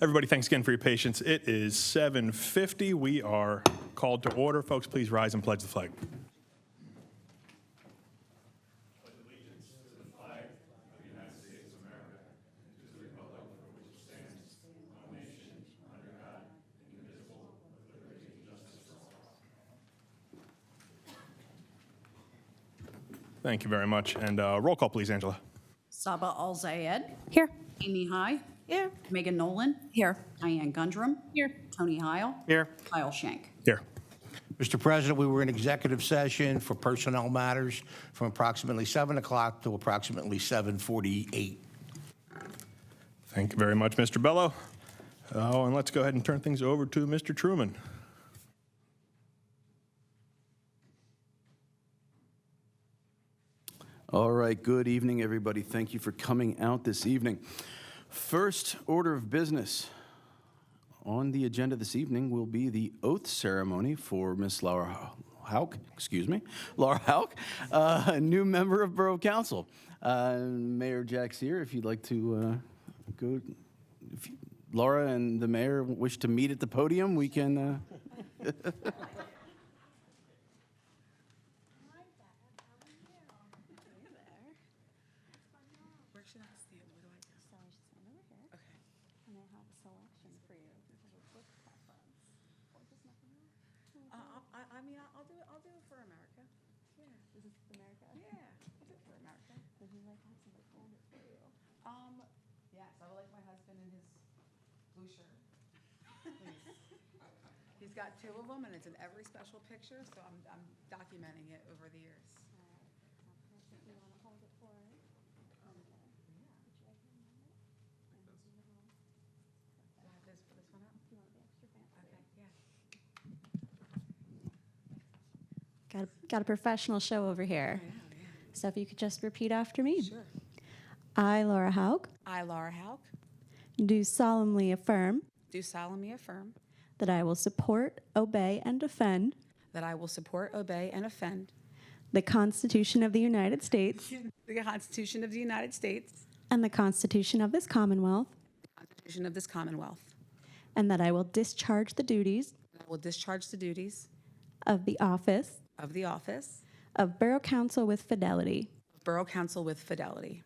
Everybody, thanks again for your patience. It is 7:50. We are called to order. Folks, please rise and pledge the flag. Thank you very much. And roll call, please, Angela. Saba Al-Zayed. Here. Amy High. Here. Megan Nolan. Here. Diane Gundrum. Here. Tony Heil. Here. Kyle Schenk. Here. Mr. President, we were in executive session for personnel matters from approximately 7 o'clock to approximately 7:48. Thank you very much, Mr. Bello. And let's go ahead and turn things over to Mr. Truman. All right, good evening, everybody. Thank you for coming out this evening. First order of business on the agenda this evening will be the oath ceremony for Miss Laura Hauk, Laura Hauk, a new member of Borough Council. Mayor Jack's here. If you'd like to go, if Laura and the mayor wish to meet at the podium, we can. I'll do it for America. Yeah. Is this America? Yeah, I'll do it for America. Would you like to have somebody hold it for you? Yes, I would like my husband in his blue shirt. Please. He's got 2 of them, and it's in every special picture, so I'm documenting it over the years. All right. If you want to hold it for us. Okay. Put your right hand on it. And then do the roll. Do I have this for this one up? You want to be extra fancy? Okay, yeah. Got a professional show over here. Oh, yeah. So if you could just repeat after me. Sure. I, Laura Hauk, I, Laura Hauk, do solemnly affirm do solemnly affirm that I will support, obey, and defend that I will support, obey, and defend the Constitution of the United States the Constitution of the United States, and the Constitution of this Commonwealth, the Constitution of this Commonwealth. and that I will discharge the duties I will discharge the duties of the office of the office of Borough Council with fidelity. of Borough Council with fidelity.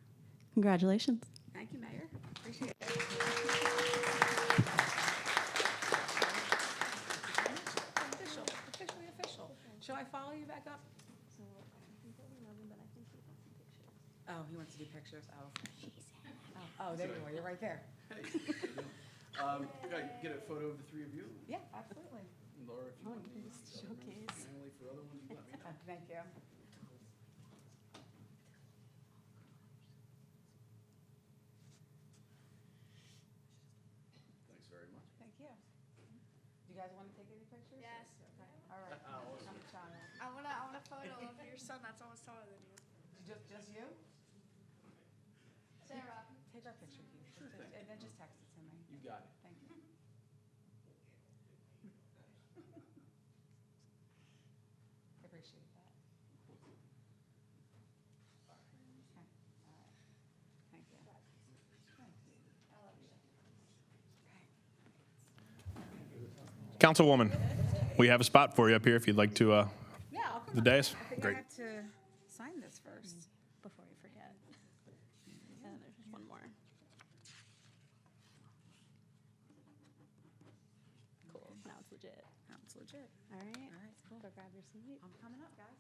Congratulations. Thank you, Mayor. Appreciate it. Officially official. Shall I follow you back up? Oh, he wants to do pictures. Oh, there you are. You're right there. Can I get a photo of the 3 of you? Yeah, absolutely. Laura, if you want to Showcase. family for other ones, you let me know. Thank you. Thanks very much. Thank you. Do you guys want to take any pictures? Yes. Okay. All right. I'm a child. I want a photo of your son that's almost taller than you. Just you? Sarah. Take our picture, Keith. And then just text it to me. You got it. Thank you. I appreciate that. Okay. All right. Thank you. I love you. Councilwoman, we have a spot for you up here if you'd like to. Yeah, I'll come The up. dais? I think Great. I have to sign this first. Before you forget. And there's just one more. Cool. Now it's legit. That was legit. All right. All right, cool. Go grab your seat. I'm coming up, guys.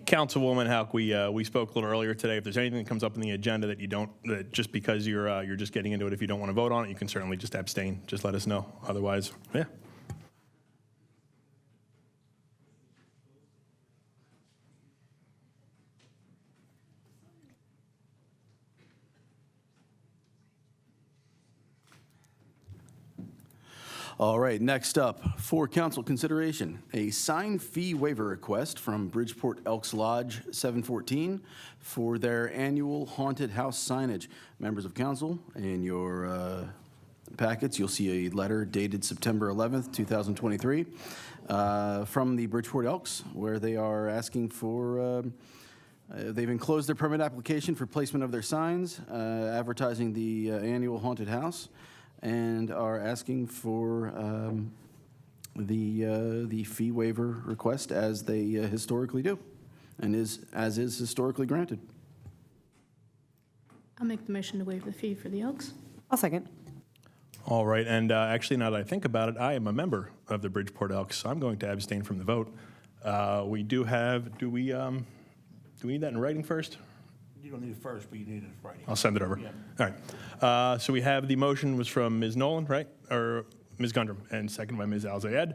Councilwoman Hauk, we spoke a little earlier today. If there's anything that comes up in the agenda that you don't, that just because you're just getting into it, if you don't want to vote on it, you can certainly just abstain. Just let us know. Otherwise, yeah. All right, next up, for council consideration, a sign fee waiver request from Bridgeport Elks Lodge 714 for their annual haunted house signage. Members of council and your packets, you'll see a letter dated September 11th, 2023, from the Bridgeport Elks, where they are asking for, they've enclosed their permit application for placement of their signs, advertising the annual haunted house, and are asking for the fee waiver request as they historically do, and as is historically granted. I'll make the motion to waive the fee for the Elks. I'll second. All right, and actually, now that I think about it, I am a member of the Bridgeport Elks, so I'm going to abstain from the vote. We do have, do we need that in writing first? You don't need it first, but you need it in writing. I'll send it over. Yeah. All right. So we have the motion was from Ms. Nolan, right? Or Ms. Gundrum, and second by Ms. Al-Zayed.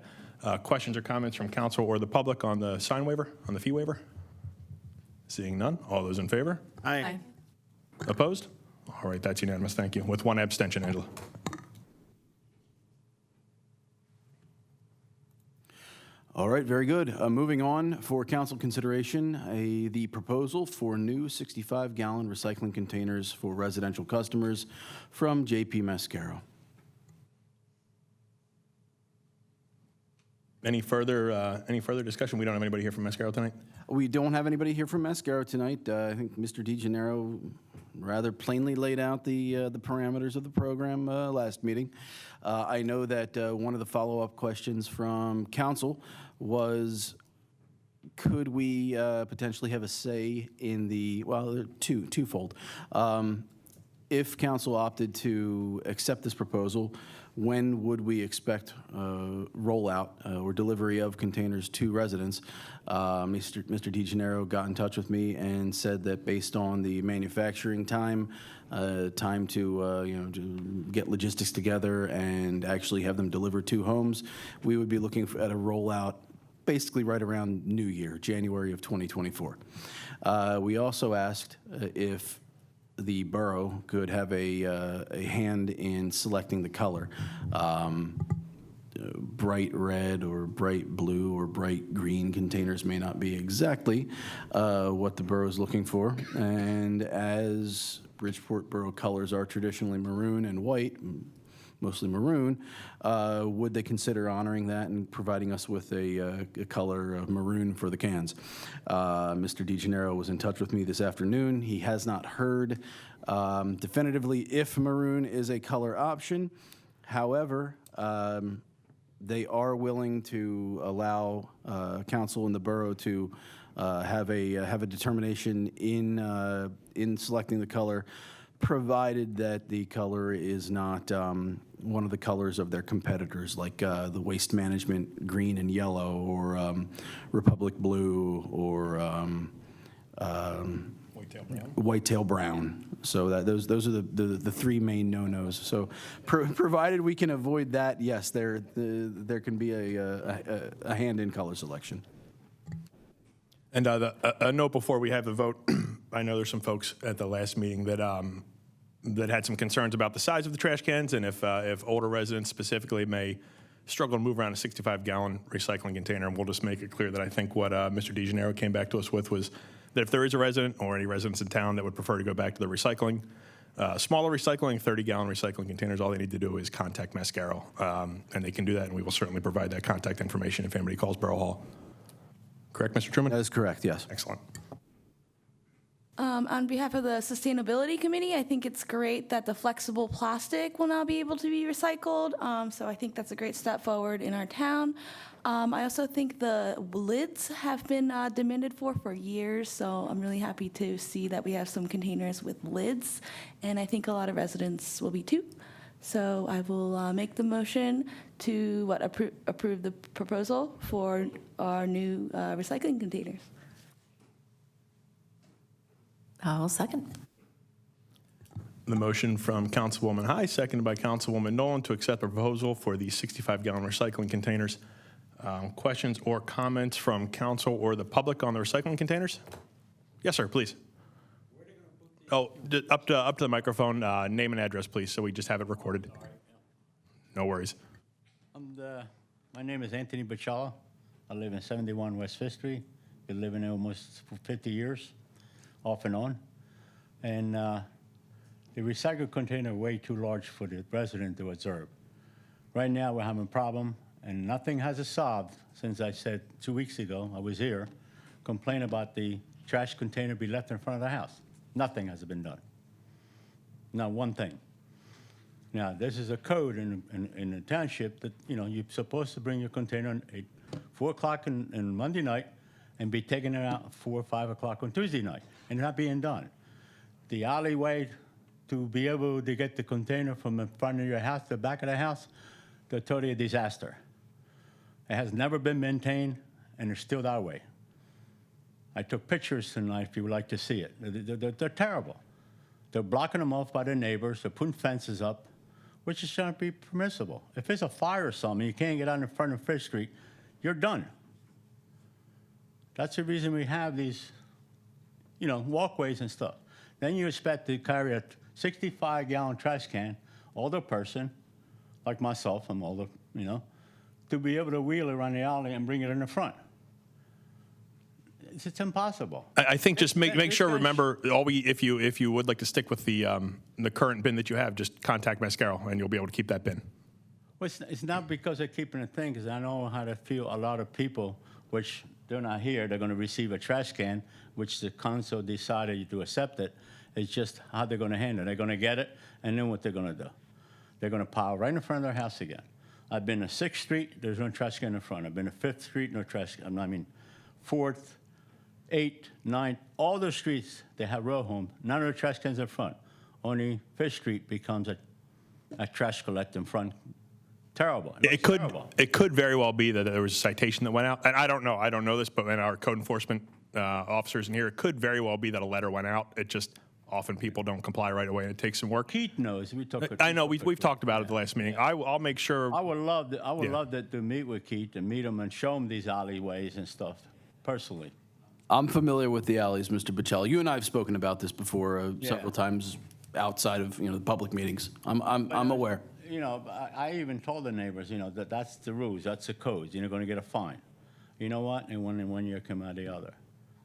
Questions or comments from council or the public on the sign waiver, on the fee waiver? Seeing none, all those in favor? Aye. Opposed? All right, that's unanimous, thank you. With one abstention, Angela. All right, very good. Moving on for council consideration, the proposal for new 65-gallon recycling containers for residential customers from JP Mascaro. Any further discussion? We don't have anybody here from Mascaro tonight? We don't have anybody here from Mascaro tonight. I think Mr. DeGennaro rather plainly laid out the parameters of the program last meeting. I know that one of the follow-up questions from council was, could we potentially have a say in the, well, twofold. If council opted to accept this proposal, when would we expect rollout or delivery of containers to residents? Mr. DeGennaro got in touch with me and said that based on the manufacturing time, time to get logistics together and actually have them delivered to homes, we would be looking at a rollout basically right around New Year, January of 2024. We also asked if the borough could have a hand in selecting the color. Bright red or bright blue or bright green containers may not be exactly what the borough is looking for. And as Bridgeport borough colors are traditionally maroon and white, mostly maroon, would they consider honoring that and providing us with a color of maroon for the cans? Mr. DeGennaro was in touch with me this afternoon. He has not heard definitively if maroon is a color option. However, they are willing to allow council and the borough to have a determination in selecting the color, provided that the color is not one of the colors of their competitors, like the Waste Management green and yellow, or Republic blue, or whitetail brown. So that those are the three main no-nos. So provided we can avoid that, yes, there can be a hand in color selection. And a note before we have the vote, I know there's some folks at the last meeting that had some concerns about the size of the trash cans, and if older residents specifically may struggle to move around a 65-gallon recycling container. And we'll just make it clear that I think what Mr. DeGennaro came back to us with was that if there is a resident or any residents in town that would prefer to go back to the recycling, smaller recycling, 30-gallon recycling containers, all they need to do is contact Mascaro, and they can do that, and we will certainly provide that contact information if anybody calls Borough Hall. Correct, Mr. Truman? That is correct, yes. Excellent. On behalf of the Sustainability Committee, I think it's great that the flexible plastic will now be able to be recycled. So I think that's a great step forward in our town. I also think the lids have been demanded for years, so I'm really happy to see that we have some containers with lids, and I think a lot of residents will be too. So I will make the motion to approve the proposal for our new recycling containers. I'll second. The motion from Councilwoman High, seconded by Councilwoman Nolan, to accept the proposal for the 65-gallon recycling containers. Questions or comments from council or the public on the recycling containers? Yes, sir, please. Oh, up to the microphone, name and address, please, so we just have it recorded. No worries. My name is Anthony Bachala. I live in 71 West Fifth Street. Been living there almost for 50 years, off and on. And the recycle container way too large for the resident to observe. Right now, we're having a problem, and nothing has been solved since I said 2 weeks ago, I was here, complain about the trash container be left in front of the house. Nothing has been done. Not one thing. Now, this is a code in the township that, you know, you're supposed to bring your container at 4 o'clock on Monday night and be taking it out at 4 or 5 o'clock on Tuesday night, and not being done. The alleyway to be able to get the container from the front of your house to the back of the house, they're totally a disaster. It has never been maintained, and it's still that way. I took pictures tonight if you would like to see it. They're terrible. They're blocking them off by their neighbors. They're putting fences up, which is shouldn't be permissible. If there's a fire or something, you can't get out in front of Fifth Street, you're done. That's the reason we have these, you know, walkways and stuff. Then you expect to carry a 65-gallon trash can, older person, like myself, I'm older, you know, to be able to wheel it around the alley and bring it in the front. It's impossible. I think just make sure, it's- remember, if you would like to stick with the current bin that you have, just contact Mascaro, and you'll be able to keep that bin. Well, it's not because they're keeping a thing, because I know how to feel a lot of people, which they're not here, they're going to receive a trash can, which the council decided to accept it. It's just how they're going to handle it. They're going to get it, and then what they're going to do. They're going to pile right in front of their house again. I've been to 6th Street, there's no trash can in front. I've been to 5th Street, no trash can. I mean, 4th, 8th, 9th, all those streets, they have row home, none of the trash cans in front. Only 5th Street becomes a trash collect in front. Terrible. It Terrible. could very well be that there was a citation that went out, and I don't know this, but in our code enforcement officers in here, it could very well be that a letter went out. It just often people don't comply right away, and it takes some work. Keith knows. We talked. I know we've talked about it at the last meeting. I'll make sure. I would love Yeah. to meet with Keith and meet him and show him these alleyways and stuff personally. I'm familiar with the alleys, Mr. Bocelli. You and I have spoken about this before Yeah. several times outside of, you know, the public meetings. I'm aware. You know, I even told the neighbors, you know, that's the rules, that's the codes. You're going to get a fine. You know what? And one year come out the other.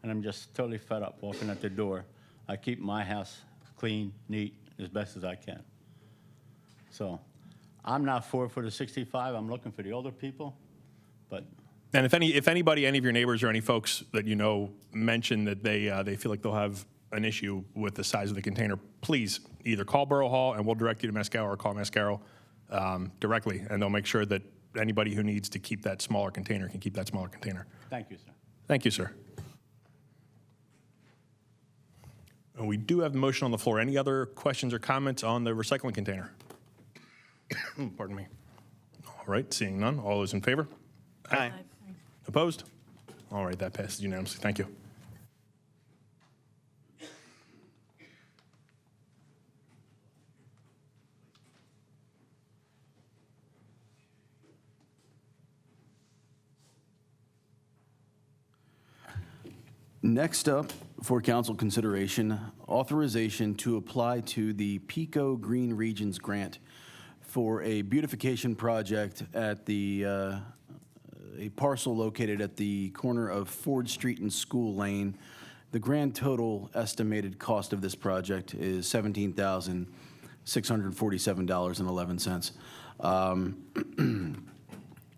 And I'm just totally fed up walking at the door. I keep my house clean, neat, as best as I can. So I'm not for the 65. I'm looking for the older people, but And if anybody, any of your neighbors or any folks that you know mention that they feel like they'll have an issue with the size of the container, please either call Borough Hall and we'll direct you to Mascaro, or call Mascaro directly, and they'll make sure that anybody who needs to keep that smaller container can keep that smaller container. thank you, sir. Thank you, sir. And we do have the motion on the floor. Any other questions or comments on the recycling container? Pardon me. All right, seeing none. All those in favor? Aye. Opposed? All right, that passes unanimously. Thank you. Next up for council consideration, authorization to apply to the Pico Green Regions Grant for a beautification project at a parcel located at the corner of Ford Street and School Lane. The grand total estimated cost of this project is $17,647.11.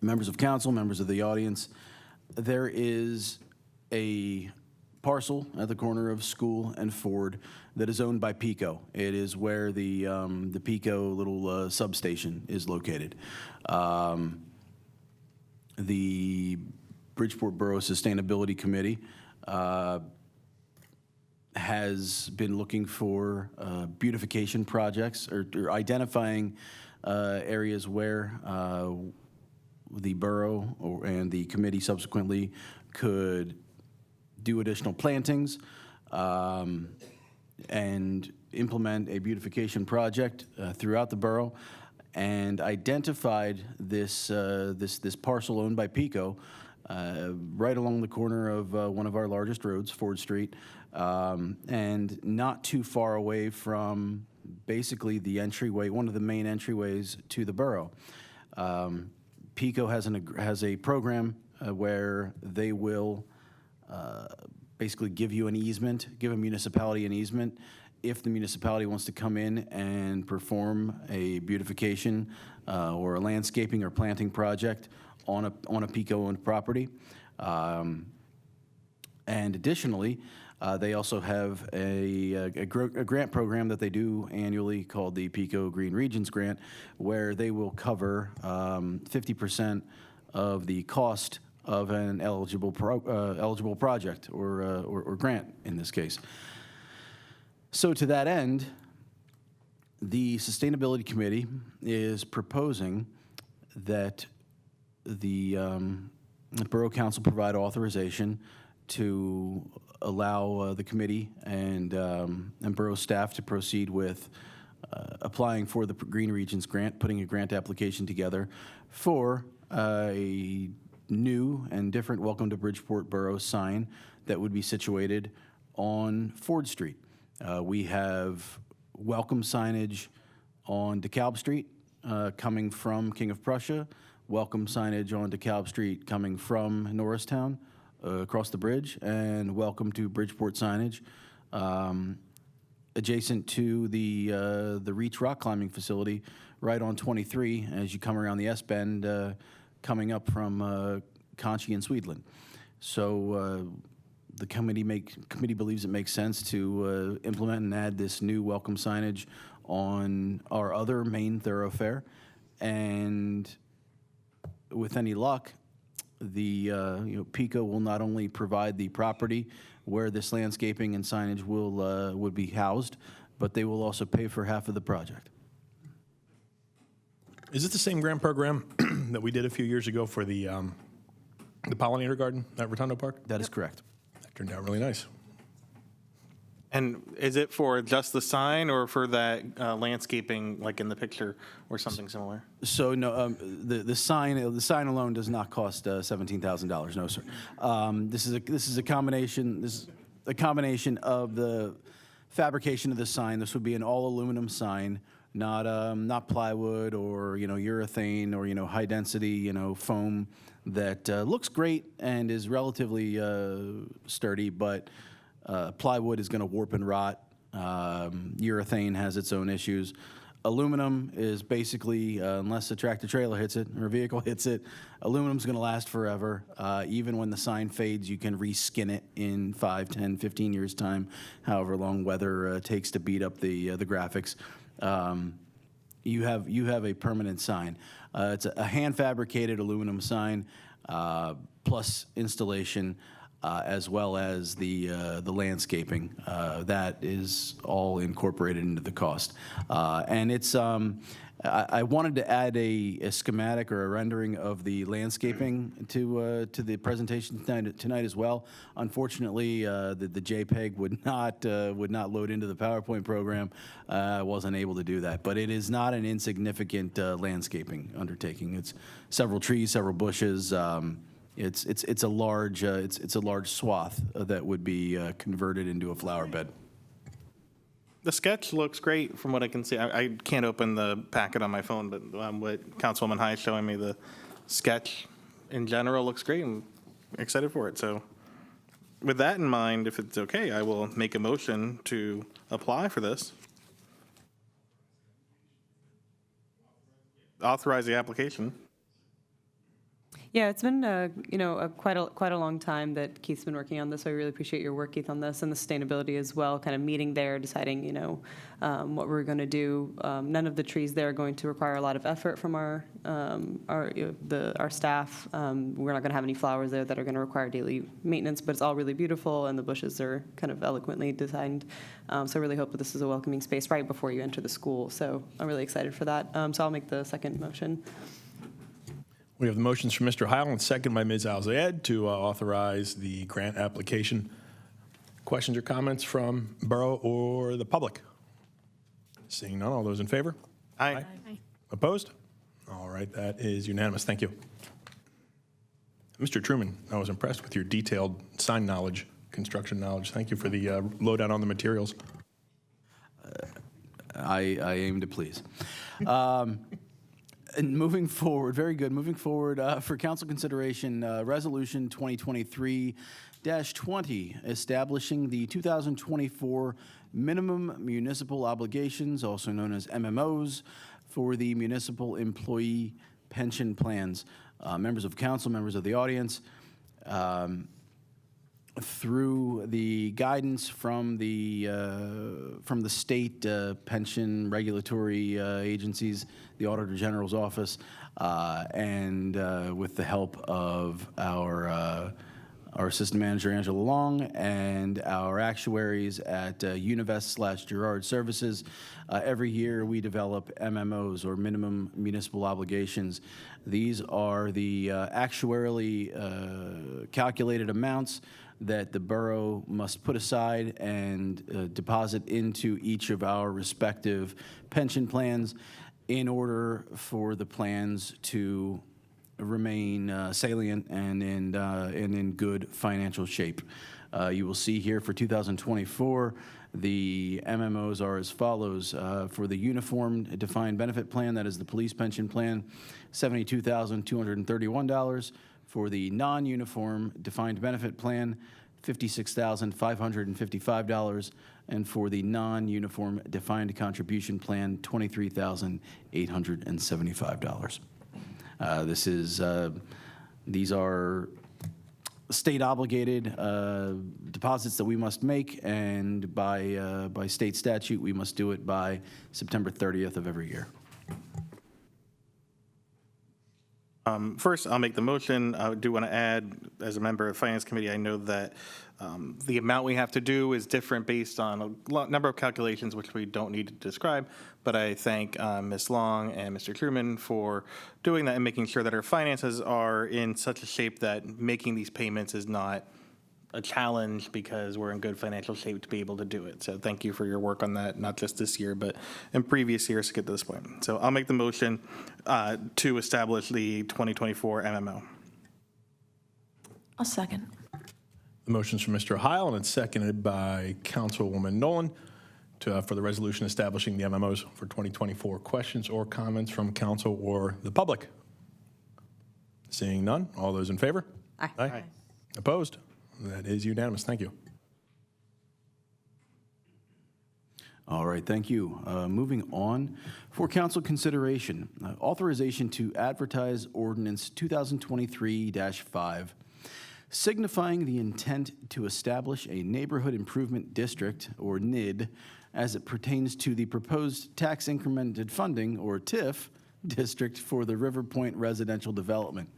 Members of council, members of the audience, there is a parcel at the corner of School and Ford that is owned by Pico. It is where the Pico little substation is located. The Bridgeport Borough Sustainability Committee has been looking for beautification projects or identifying areas where the borough and the committee subsequently could do additional plantings and implement a beautification project throughout the borough, and identified this parcel owned by Pico right along the corner of one of our largest roads, Ford Street, and not too far away from basically the entryway, one of the main entryways to the borough. Pico has a program where they will basically give you an easement, give a municipality an easement, if the municipality wants to come in and perform a beautification or a landscaping or planting project on a PICO-owned property. And additionally, they also have a grant program that they do annually called the PICO Green Regions Grant, where they will cover 50% of the cost of an eligible project or grant in this case. So to that end, the Sustainability Committee is proposing that the Borough Council provide authorization to allow the committee and Borough staff to proceed with applying for the Green Regions Grant, putting a grant application together for a new and different Welcome to Bridgeport Borough sign that would be situated on Ford Street. We have welcome signage on DeKalb Street coming from King of Prussia, welcome signage on DeKalb Street coming from Norristown across the bridge, and welcome to Bridgeport signage adjacent to the Reach rock climbing facility right on 23 as you come around the S-Bend coming up from Conchie and Sweetland. So the committee believes it makes sense to implement and add this new welcome signage on our other main thoroughfare. And with any luck, the PICO will not only provide the property where this landscaping and signage would be housed, but they will also pay for half of the project. Is it the same grant program that we did a few years ago for the pollinator garden at Rotundo Park? That is correct. That turned out really nice. And is it for just the sign or for that landscaping, like in the picture, or something similar? So no, the sign alone does not cost $17,000. No, sir. This is a combination. This is a combination of the fabrication of the sign. This would be an all aluminum sign, not plywood or urethane or high density foam that looks great and is relatively sturdy, but plywood is going to warp and rot. Urethane has its own issues. Aluminum is basically, unless a tractor trailer hits it or a vehicle hits it, aluminum's going to last forever. Even when the sign fades, you can reskin it in 5, 10, 15 years' time, however long weather takes to beat up the graphics. You have a permanent sign. It's a hand-fabricated aluminum sign plus installation. As well as the landscaping. That is all incorporated into the cost. And it's, I wanted to add a schematic or a rendering of the landscaping to the presentation tonight as well. Unfortunately, the JPEG would not load into the PowerPoint program. I wasn't able to do that. But it is not an insignificant landscaping undertaking. It's several trees, several bushes. It's a large swath that would be converted into a flower bed. The sketch looks great from what I can see. I can't open the packet on my phone, but what Councilwoman High is showing me, the sketch in general looks great. I'm excited for it. So with that in mind, if it's okay, I will make a motion to apply for this. Authorize the application. Yeah, it's been quite a long time that Keith's been working on this. So I really appreciate your work, Keith, on this and the sustainability as well. Kind of meeting there, deciding what we're going to do. None of the trees there are going to require a lot of effort from our staff. We're not going to have any flowers there that are going to require daily maintenance, but it's all really beautiful, and the bushes are kind of eloquently designed. So I really hope that this is a welcoming space right before you enter the school. So I'm really excited for that. So I'll make the second motion. We have the motions from Mr. Heil and second by Ms. Alzayed to authorize the grant application. Questions or comments from Borough or the public? Seeing none, all those in favor? Aye. Opposed? All right, that is unanimous. Thank you. Mr. Truman, I was impressed with your detailed sign knowledge, construction knowledge. Thank you for the lowdown on the materials. I aim to please. And moving forward, very good. Moving forward, for council consideration, Resolution 2023-20, establishing the 2024 minimum municipal obligations, also known as MMOs, for the municipal employee pension plans. Members of council, members of the audience, through the guidance from the state pension regulatory agencies, the Auditor General's office, and with the help of our Assistant Manager, Angela Long, and our actuaries at Univest/Gerard Services. Every year, we develop MMOs, or minimum municipal obligations. These are the actuarially calculated amounts that the borough must put aside and deposit into each of our respective pension plans in order for the plans to remain salient and in good financial shape. You will see here for 2024, the MMOs are as follows. For the uniform defined benefit plan, that is the police pension plan, $72,231. For the non-uniform defined benefit plan, $56,555. And for the non-uniform defined contribution plan, $23,875. These are state obligated deposits that we must make, and by state statute, we must do it by September 30th of every year. First, I'll make the motion. I do want to add, as a member of the Finance Committee, I know that the amount we have to do is different based on a number of calculations, which we don't need to describe, but I thank Ms. Long and Mr. Truman for doing that and making sure that our finances are in such a shape that making these payments is not a challenge, because we're in good financial shape to be able to do it. So thank you for your work on that, not just this year, but in previous years to get to this point. So I'll make the motion to establish the 2024 MMO. I'll second. The motion's from Mr. Heil, and it's seconded by Councilwoman Nolan for the resolution establishing the MMOs for 2024. Questions or comments from council or the public? Seeing none, all those in favor? Aye. Aye. Opposed? That is unanimous. Thank you. All right, thank you. Moving on, for council consideration, authorization to advertise ordinance 2023-5, signifying the intent to establish a neighborhood improvement district, or NID, as it pertains to the proposed tax incremented funding, or TIF, district for the River Point residential development.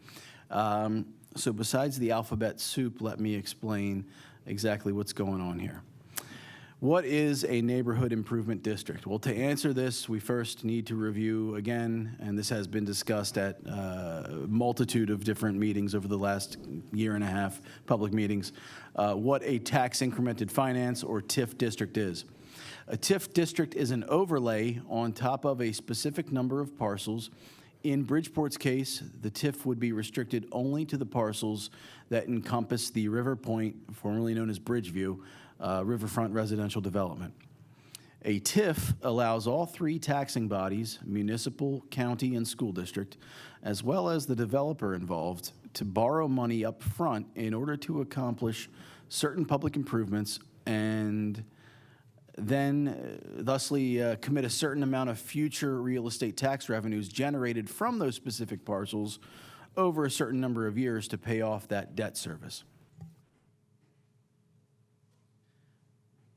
So besides the alphabet soup, let me explain exactly what's going on here. What is a neighborhood improvement district? Well, to answer this, we first need to review again, and this has been discussed at a multitude of different meetings over the last year and a half, public meetings, what a tax incremented finance, or TIF district is. A TIF district is an overlay on top of a specific number of parcels. In Bridgeport's case, the TIF would be restricted only to the parcels that encompass the River Point, formerly known as Bridgeview, riverfront residential development. A TIF allows all three taxing bodies, municipal, county, and school district, as well as the developer involved, to borrow money up front in order to accomplish certain public improvements, and then thusly commit a certain amount of future real estate tax revenues generated from those specific parcels over a certain number of years to pay off that debt service.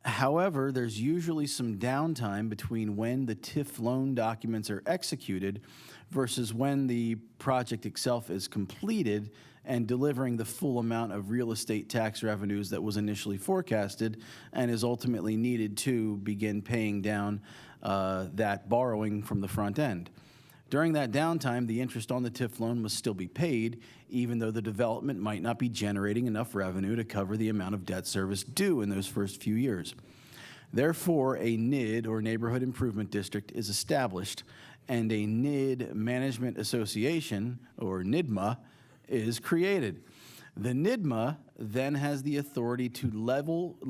However, there's usually some downtime between when the TIF loan documents are executed versus when the project itself is completed and delivering the full amount of real estate tax revenues that was initially forecasted and is ultimately needed to begin paying down that borrowing from the front end. During that downtime, the interest on the TIF loan must still be paid, even though the development might not be generating enough revenue to cover the amount of debt service due in those first few years. Therefore, a NID, or Neighborhood Improvement District, is established, and a NID Management Association, or NIDMA, is created. The NIDMA then has the authority to levy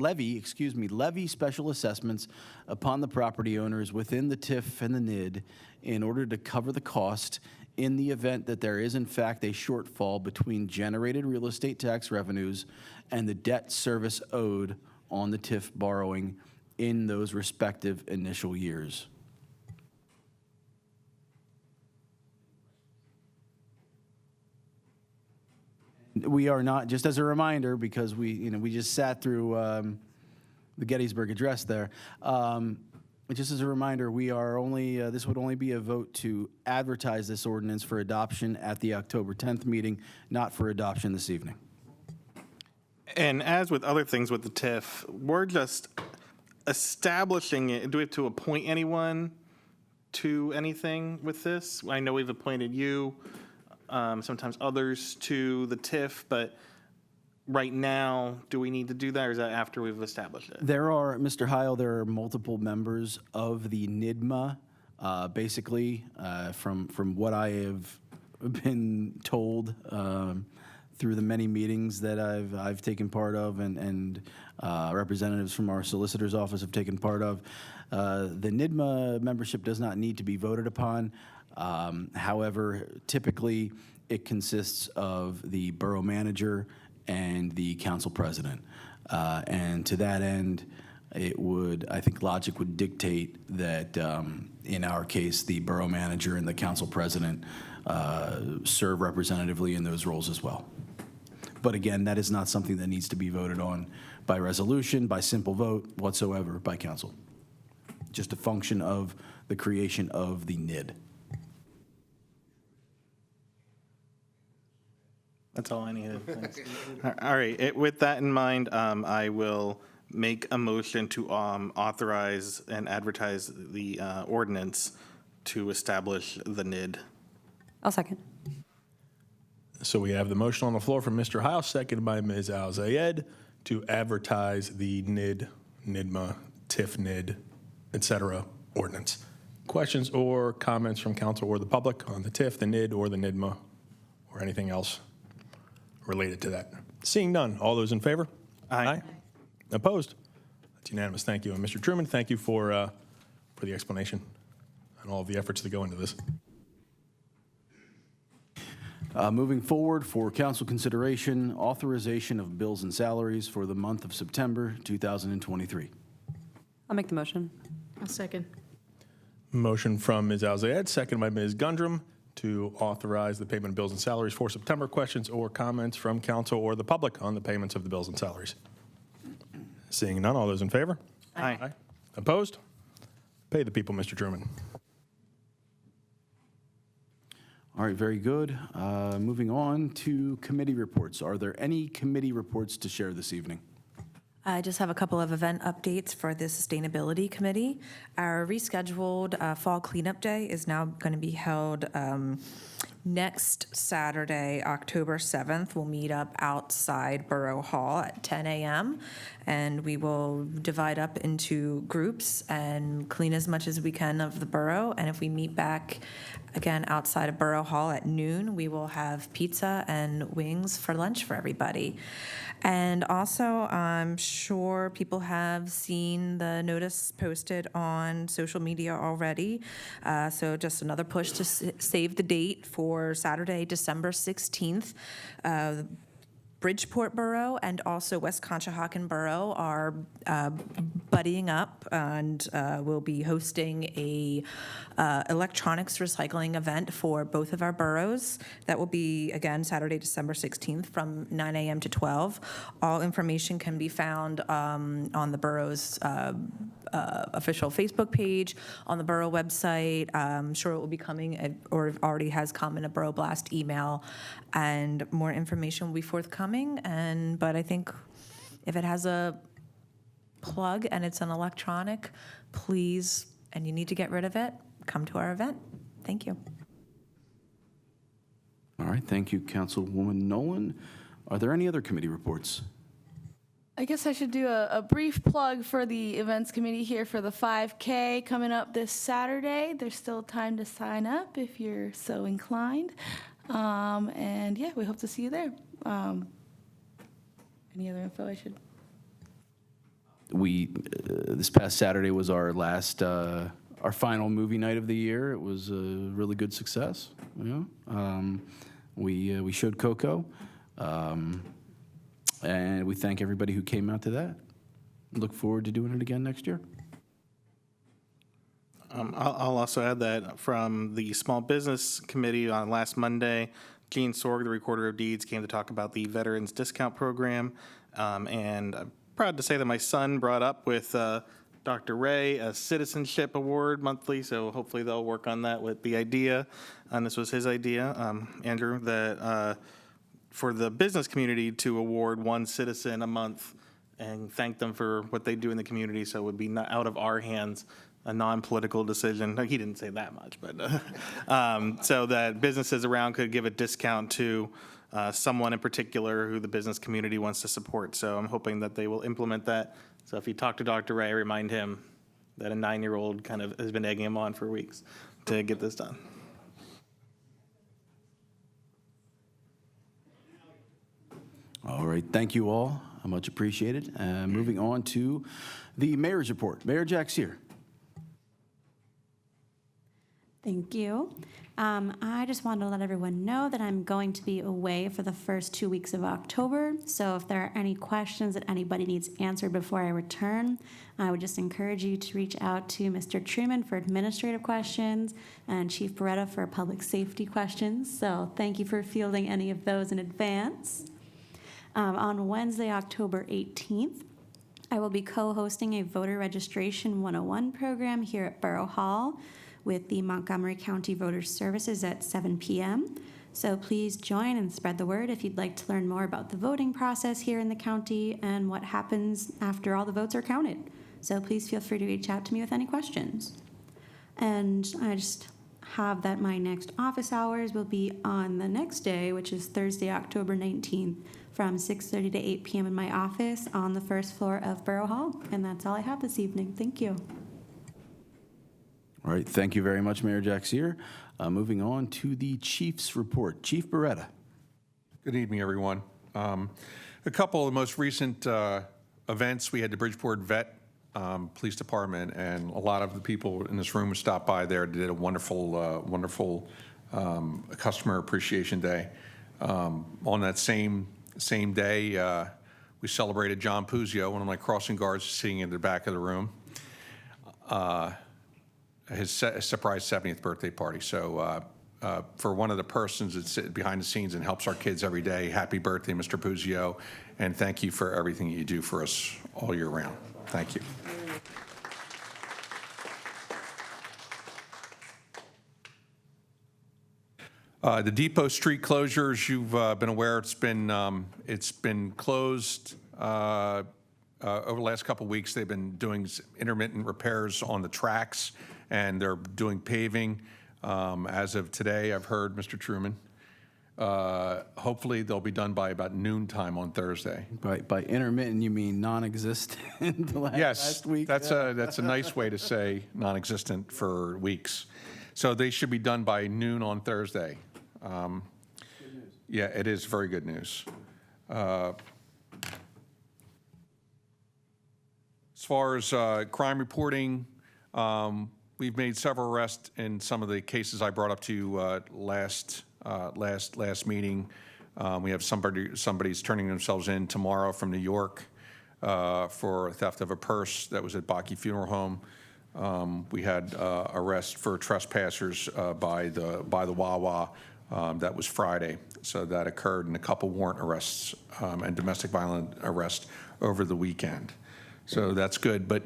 special assessments upon the property owners within the TIF and the NID in order to cover the cost in the event that there is in fact a shortfall between generated real estate tax revenues and the debt service owed on the TIF borrowing in those respective initial years. We are not, just as a reminder, because we just sat through the Gettysburg Address there. Just as a reminder, we are only, this would only be a vote to advertise this ordinance for adoption at the October 10th meeting, not for adoption this evening. And as with other things with the TIF, we're just establishing it. Do we have to appoint anyone to anything with this? I know we've appointed you, sometimes others to the TIF, but right now, do we need to do that, or is that after we've established it? There are, Mr. Heil, there are multiple members of the NIDMA. Basically, from what I have been told through the many meetings that I've taken part of, and representatives from our solicitor's office have taken part of, the NIDMA membership does not need to be voted upon. However, typically it consists of the borough manager and the council president. And to that end, it would, I think logic would dictate that in our case, the borough manager and the council president serve representatively in those roles as well. But again, that is not something that needs to be voted on by resolution, by simple vote whatsoever by council. Just a function of the creation of the NID. That's all I needed. Thanks. All right. With that in mind, I will make a motion to authorize and advertise the ordinance to establish the NID. I'll second. So we have the motion on the floor from Mr. Heil, seconded by Ms. Al-Zayed, to advertise the NID, NIDMA, TIF NID, et cetera, ordinance. Questions or comments from council or the public on the TIF, the NID, or the NIDMA, or anything else related to that? Seeing none, all those in favor? Aye. Opposed? That's unanimous. Thank you. And Mr. Truman, thank you for the explanation and all of the efforts that go into this. Moving forward for council consideration, authorization of bills and salaries for the month of September 2023. I'll make the motion. I'll second. Motion from Ms. Al-Zayed, seconded by Ms. Gundrum, to authorize the payment of bills and salaries for September. Questions or comments from council or the public on the payments of the bills and salaries? Seeing none, all those in favor? Aye. Opposed? Pay the people, Mr. Truman. All right, very good. Moving on to committee reports. Are there any committee reports to share this evening? I just have a couple of event updates for the Sustainability Committee. Our rescheduled Fall Cleanup Day is now going to be held next Saturday, October 7th. We'll meet up outside Borough Hall at 10 a.m. and we will divide up into groups and clean as much as we can of the borough. And if we meet back again outside of Borough Hall at noon, we will have pizza and wings for lunch for everybody. And also, I'm sure people have seen the notice posted on social media already. So just another push to save the date for Saturday, December 16th. Bridgeport Borough and also West Conshohocken Borough are buddying up and will be hosting a electronics recycling event for both of our boroughs. That will be, again, Saturday, December 16th from 9 a.m. to 12. All information can be found on the borough's official Facebook page, on the borough website. I'm sure it will be coming, or already has come in a Borough Blast email, and more information will be forthcoming. But I think if it has a plug and it's an electronic, please, and you need to get rid of it, come to our event. Thank you. All right, thank you, Councilwoman Nolan. Are there any other committee reports? I guess I should do a brief plug for the events committee here for the 5K coming up this Saturday. There's still time to sign up if you're so inclined. And yeah, we hope to see you there. Any other info I should? We this past Saturday was our last our final movie night of the year. It was a really good success. You know? We showed Coco, and we thank everybody who came out to that. Look forward to doing it again next year. I'll also add that from the Small Business Committee on last Monday, Gene Sorg, the Recorder of Deeds, came to talk about the Veterans Discount Program. And I'm proud to say that my son brought up with Dr. Ray a citizenship award monthly, so hopefully they'll work on that with the idea, and this was his idea, Andrew, that for the business community to award one citizen a month and thank them for what they do in the community, so it would be not out of our hands, a non-political decision. No, he didn't say that much, but so that businesses around could give a discount to someone in particular who the business community wants to support. So I'm hoping that they will implement that. So if you talk to Dr. Ray, remind him that a 9-year-old kind of has been egging him on for weeks to get this done. All right, thank you all. Much appreciated. Moving on to the mayor's report. Mayor Jack Sear. Thank you. I just wanted to let everyone know that I'm going to be away for the first 2 weeks of October. So if there are any questions that anybody needs answered before I return, I would just encourage you to reach out to Mr. Truman for administrative questions and Chief Beretta for public safety questions. So thank you for fielding any of those in advance. On Wednesday, October 18th, I will be co-hosting a voter registration 101 program here at Borough Hall with the Montgomery County Voter Services at 7 p.m. So please join and spread the word if you'd like to learn more about the voting process here in the county and what happens after all the votes are counted. So please feel free to reach out to me with any questions. And I just have that my next office hours will be on the next day, which is Thursday, October 19th, from 6:30 to 8 p.m. in my office on the first floor of Borough Hall. And that's all I have this evening. Thank you. All right, thank you very much, Mayor Jack Sear. Moving on to the chief's report. Chief Beretta. Good evening, everyone. A couple of the most recent events, we had the Bridgeport Vet Police Department, and a lot of the people in this room stopped by there, did a wonderful customer appreciation day. On that same day, we celebrated John Puzio, one of my crossing guards, sitting in the back of the room. His surprise 70th birthday party. So for one of the persons that sit behind the scenes and helps our kids every day, happy birthday, Mr. Puzio, and thank you for everything you do for us all year round. Thank you. The Depot Street closures, you've been aware it's been closed over the last couple of weeks. They've been doing intermittent repairs on the tracks, and they're doing paving. As of today, I've heard, Mr. Truman, hopefully they'll be done by about noontime on Thursday. By intermittent, you mean non-existent last week? That's a nice way to say non-existent for weeks. So they should be done by noon on Thursday. Good news. Yeah, it is very good news. As far as crime reporting, we've made several arrests in some of the cases I brought up to you last meeting. We have somebody's turning themselves in tomorrow from New York for theft of a purse that was at Bakke Funeral Home. We had arrest for trespassers by the Wawa. That was Friday. So that occurred, and a couple warrant arrests and domestic violence arrests over the weekend. So that's good. But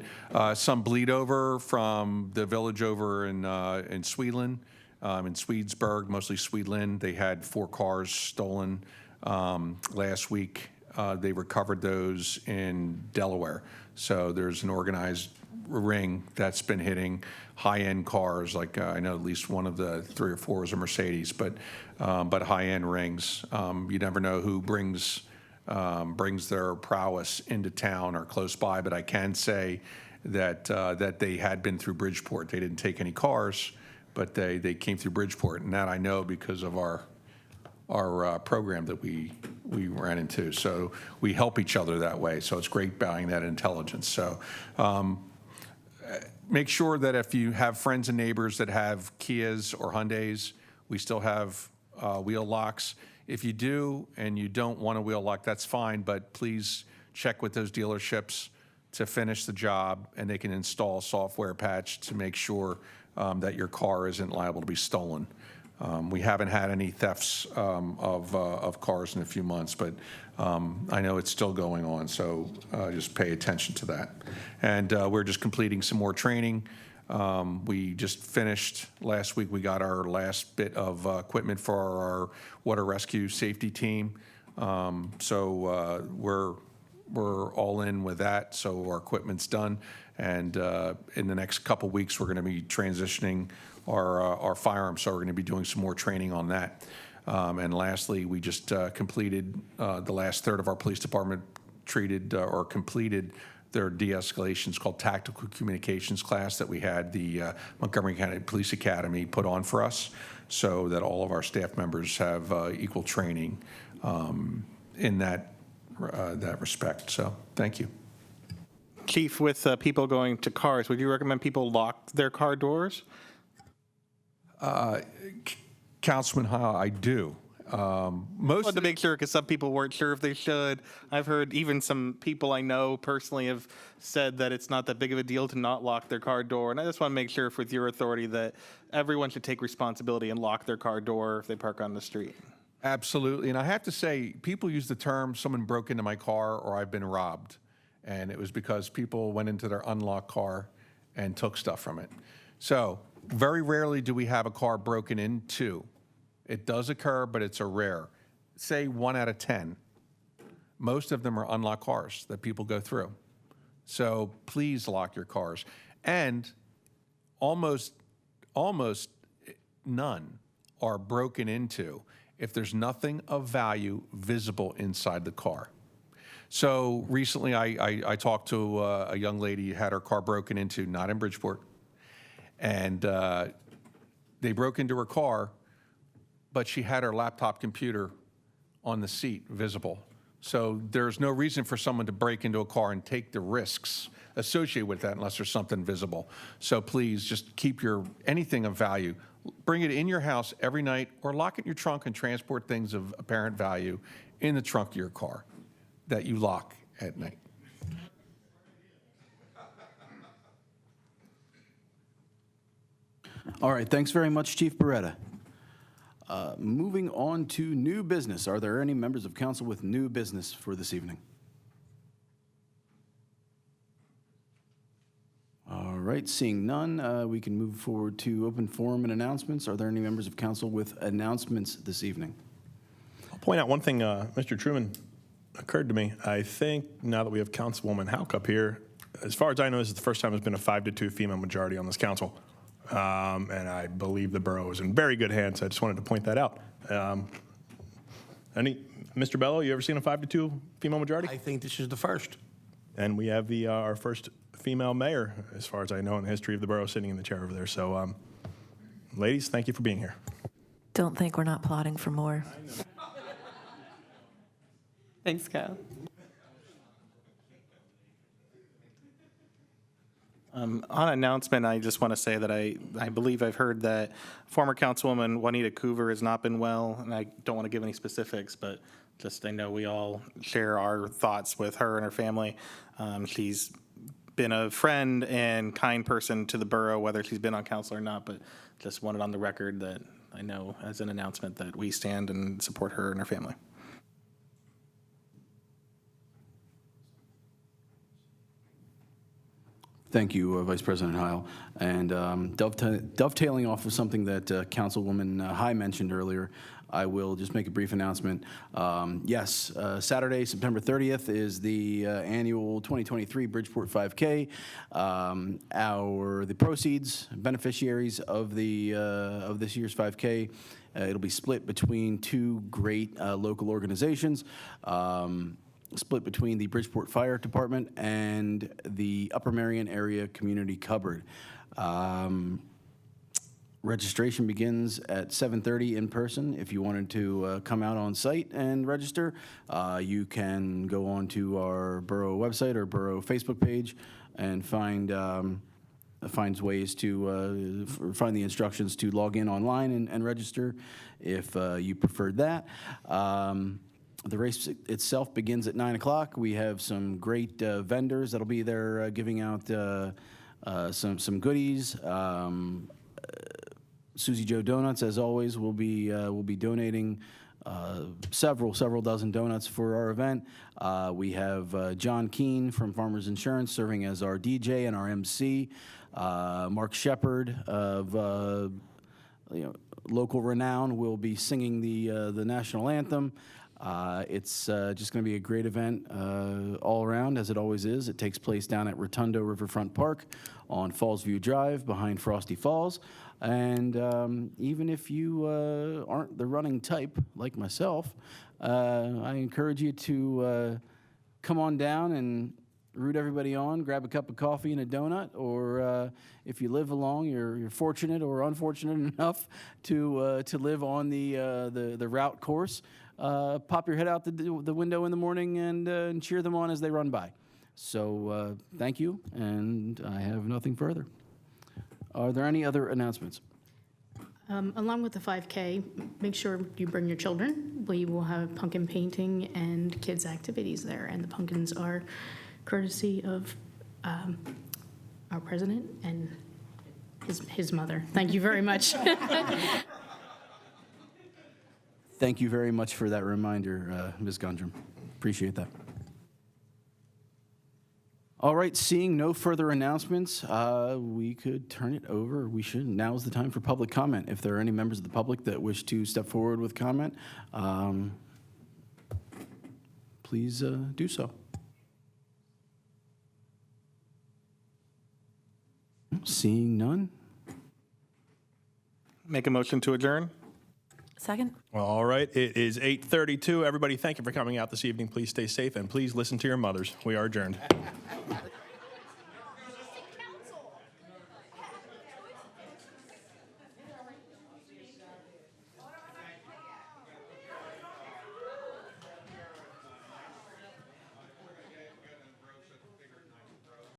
some bleed over from the village over in Sweetland, in Swedesburg, mostly Sweetland. They had 4 cars stolen last week. They recovered those in Delaware. So there's an organized ring that's been hitting high-end cars. Like I know at least one of the 3 or 4 is a Mercedes, but high-end rings. You never know who brings their prowess into town or close by. But I can say that they had been through Bridgeport. They didn't take any cars, but they came through Bridgeport, and that I know because of our program that we ran into. So we help each other that way. So it's great buying that intelligence. So make sure that if you have friends and neighbors that have Kias or Hyundais, we still have wheel locks. If you do and you don't want a wheel lock, that's fine, but please check with those dealerships to finish the job, and they can install a software patch to make sure that your car isn't liable to be stolen. We haven't had any thefts of cars in a few months, but I know it's still going on, so just pay attention to that. And we're just completing some more training. We just finished, last week we got our last bit of equipment for our water rescue safety team. So we're all in with that, so our equipment's done. And in the next couple weeks, we're going to be transitioning our firearms, so we're going to be doing some more training on that. And lastly, we just completed the last third of our police department completed their de-escalations called tactical communications class that we had the Montgomery County Police Academy put on for us, so that all of our staff members have equal training in that respect. So thank you. Chief, with people going to cars, would you recommend people lock their car doors? Councilman Heil, I do. I wanted to make sure, because some people weren't sure if they should. I've heard even some people I know personally have said that it's not that big of a deal to not lock their car door. And I just want to make sure, with your authority, that everyone should take responsibility and lock their car door if they park on the street. Absolutely. And I have to say, people use the term, someone broke into my car or I've been robbed. And it was because people went into their unlocked car and took stuff from it. So very rarely do we have a car broken into. It does occur, but it's a rare. Say 1 out of 10. Most of them are unlocked cars that people go through. So please lock your cars. And almost none are broken into if there's nothing of value visible inside the car. So recently I talked to a young lady who had her car broken into, not in Bridgeport, and they broke into her car, but she had her laptop computer on the seat visible. So there's no reason for someone to break into a car and take the risks associated with that unless there's something visible. So please just keep anything of value, bring it in your house every night, or lock it in your trunk and transport things of apparent value in the trunk of your car that you lock at night. All right, thanks very much, Chief Beretta. Moving on to new business. Are there any members of council with new business for this evening? All right, seeing none, we can move forward to open forum and announcements. Are there any members of council with announcements this evening? I'll point out one thing, Mr. Truman, occurred to me. I think now that we have Councilwoman Houck up here, as far as I know, this is the first time there's been a 5-2 female majority on this council. And I believe the borough is in very good hands. I just wanted to point that out. Mr. Bello, you ever seen a 5-2 female majority? I think this is the first. And we have our first female mayor, as far as I know, in the history of the borough, sitting in the chair over there. So, ladies, thank you for being here. Don't think we're not plotting for more. Thanks, Kyle. On announcement, I just want to say that I believe I've heard that former Councilwoman Juanita Coover has not been well, and I don't want to give any specifics, but just I know we all share our thoughts with her and her family. She's been a friend and kind person to the borough, whether she's been on council or not, but just wanted on the record that I know as an announcement that we stand and support her and her family. Thank you, Vice President Heil. And dovetailing off of something that Councilwoman High mentioned earlier, I will just make a brief announcement. Yes, Saturday, September 30th is the annual 2023 Bridgeport 5K. The proceeds, beneficiaries of this year's 5K, it'll be split between two great local organizations. Split between the Bridgeport Fire Department and the Upper Marion Area Community Cupboard. Registration begins at 7:30 in person. If you wanted to come out on site and register, you can go on to our Borough website or Borough Facebook page and find finds ways to find the instructions to log in online and register if you preferred that. The race itself begins at 9 o'clock. We have some great vendors that'll be there giving out some goodies. Susie Joe Donuts, as always, will be donating several dozen donuts for our event. We have John Keene from Farmers Insurance serving as our DJ and our MC. Mark Shepard of local renown will be singing the national anthem. It's just going to be a great event all around, as it always is. It takes place down at Rotundo Riverfront Park on Fallsview Drive behind Frosty Falls. And even if you aren't the running type like myself, I encourage you to come on down and root everybody on, grab a cup of coffee and a donut, or if you live along, you're fortunate or unfortunate enough to live on the route course. Pop your head out the window in the morning and cheer them on as they run by. So thank you, and I have nothing further. Are there any other announcements? Along with the 5K, make sure you bring your children. We will have pumpkin painting and kids' activities there, and the pumpkins are courtesy of our president and his mother. Thank you very much. Thank you very much for that reminder, Ms. Gundrum. Appreciate that. All right, seeing no further announcements, we could turn it over. We should. Now is the time for public comment. If there are any members of the public that wish to step forward with comment, please do so. Seeing none. Make a motion to adjourn? Second? Well, all right, it is 8:32. Everybody, thank you for coming out this evening. Please stay safe and please listen to your mothers. We are adjourned.